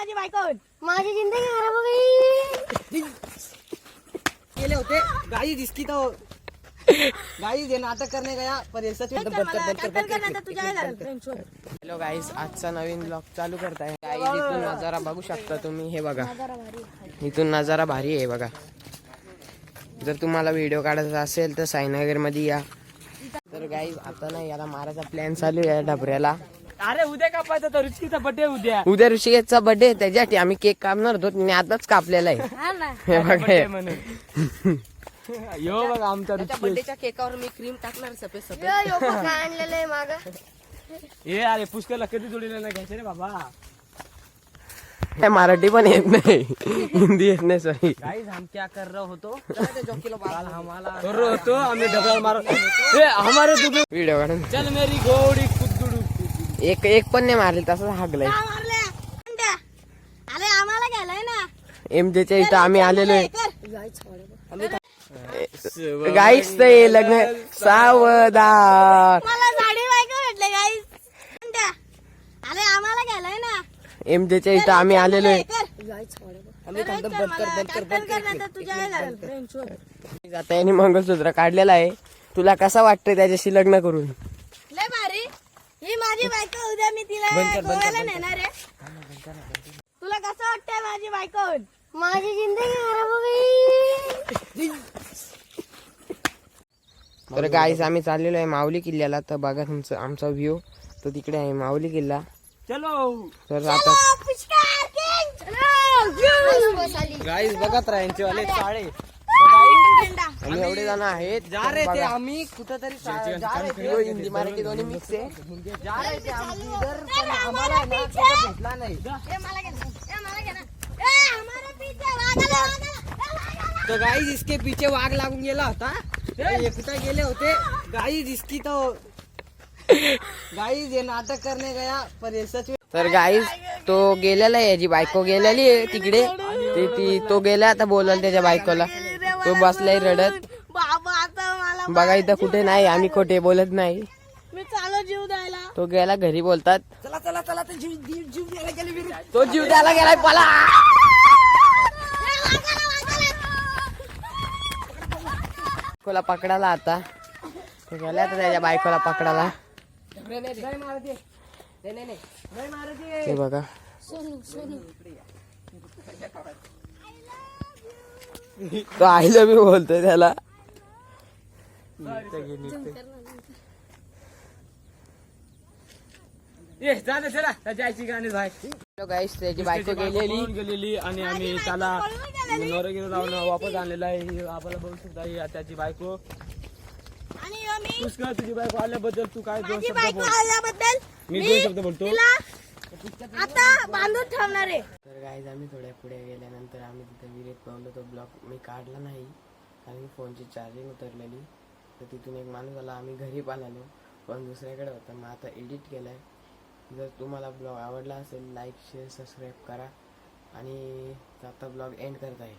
माझी बायको माझी जिंदगी खराब हो गई। केले होते गाड़ी जिसकी तो गाड़ी ये नाटक करने गया पर ये सच में हॅलो गाईस, आजचा नवीन ब्लॉग चालू करताय गाईस। इथून नजारा बघू शकता तुम्ही, हे बघा इथून नजारा भारी आहे बघा। जर तुम्हाला व्हिडिओ काढायचा असेल तर साईनगर मध्ये या। तर गाईस आता ना याला मारायचा प्लॅन चालू आहे डबऱ्याला। अरे उद्या कापायचा तर ऋषिकीचा बर्थडे उद्या ऋषिकेशचा बर्थडे, त्याच्यासाठी आम्ही केक कापणार होतो, मी आताच कापलेला आहे। हे बघा यो बघा आमचा बर्थडेच्या केकावर मी क्रीम टाकणार सफेद सफेद। आणलेलं आहे माग। ये अरे पुष्करला कधी जोडीला नाही घ्यायचे रे बाबा। मराठी पण येत नाही, हिंदी येत नाही, सॉरी। गाइस हम क्या कर रहे होतो कर रहे होतो आम्ही डबल मारो ए हमारे दुबे व्हिडिओ काढून चल मेरी गोडी कुद्दुडू एक पण नाही मारले, तसंच हागलंय। अरे आम्हाला गेलाय ना एमजेच्या इथं आम्ही आलेलो आहे गाईस। ते लग्न सावधान, मला साडी बायको भेटले गाईस। अरे आम्हाला गेलाय ना एमजेच्या इथं आम्ही आलेलो आहे। आता यांनी मंगळसूत्र काढलेलं आहे, तुला कसा वाटतंय त्याच्याशी लग्न करून? लय भारी। ही माझी बायको, उद्या मी तिला गोव्याला नेणार आहे। तुला कसं वाटतंय माझी बायको? माझी जिंदगी खराब हो गई। तर गाईस आम्ही चाललेलो आहे माऊली किल्ल्याला। तर बघा तुमचं आमचा व्ह्यू तो तिकडे आहे, माऊली किल्ला। चलो तर आता गाइस बघत राहा यांचे वाले साळे आम्ही एवढे जण आहेत। जा रे ते आम्ही कुठेतरी हिंदी मराठी दोन्ही मिक्स आहे। जा रे ते आम्ही इधर पण आम्हाला ना कुठं भेटला नाही। तो गाइस इसके पीछे वाघ लागून गेला होता, ये कुठे गेले होते गाइस इसकी तो गाइस ये नाटक करने गया पर ये सच में। तर गाईस तो गेलेला आहे, याची बायको गेलेली आहे तिकडे। तो गेला आता बोलायला त्याच्या बायकोला, तो बसलाय रडत। बाबा आता मला बघा इथं कुठे नाही, आम्ही खोटे बोलत नाही। मी चालू जीव द्यायला। तो गेला घरी, बोलतात चला चला चला तर जीव द्यायला गेले विरू। तो जीव द्यायला गेलाय पला। बायकोला पकडायला आता तो गेला, आता त्याच्या बायकोला पकडायला। ते बघा तो आय लव्ह यू बोलतोय त्याला। ये जा दे चला जायची गाणी जाय। गाईस त्याची बायको गेलेली आणि आम्ही त्याला नवरगिरी जाऊन वापस आणलेला आहे। आपल्याला बघू शकता ही त्याची बायको। आणि मी पुष्कर तुझी बायको आल्याबद्दल तू काय दोन माझी शब्द बायको बोल? आल्याबद्दल मी दोन शब्द बोलतो। तिला आता बांधून ठेवणार आहे। तर गाईज आम्ही थोड्या पुढे गेल्यानंतर आम्ही तिथे विहिरीत पाहलो। तो ब्लॉग मी काढला नाही कारण फोनची चार्जिंग उतरलेली। तर तिथून एक माणूस आला, आम्ही घरी पण आलो पण दुसऱ्याकडे होता, मग आता एडिट केलाय। जर तुम्हाला ब्लॉग आवडला असेल लाईक शेअर सबस्क्राईब करा आणि आता ब्लॉग एंड करत आहे।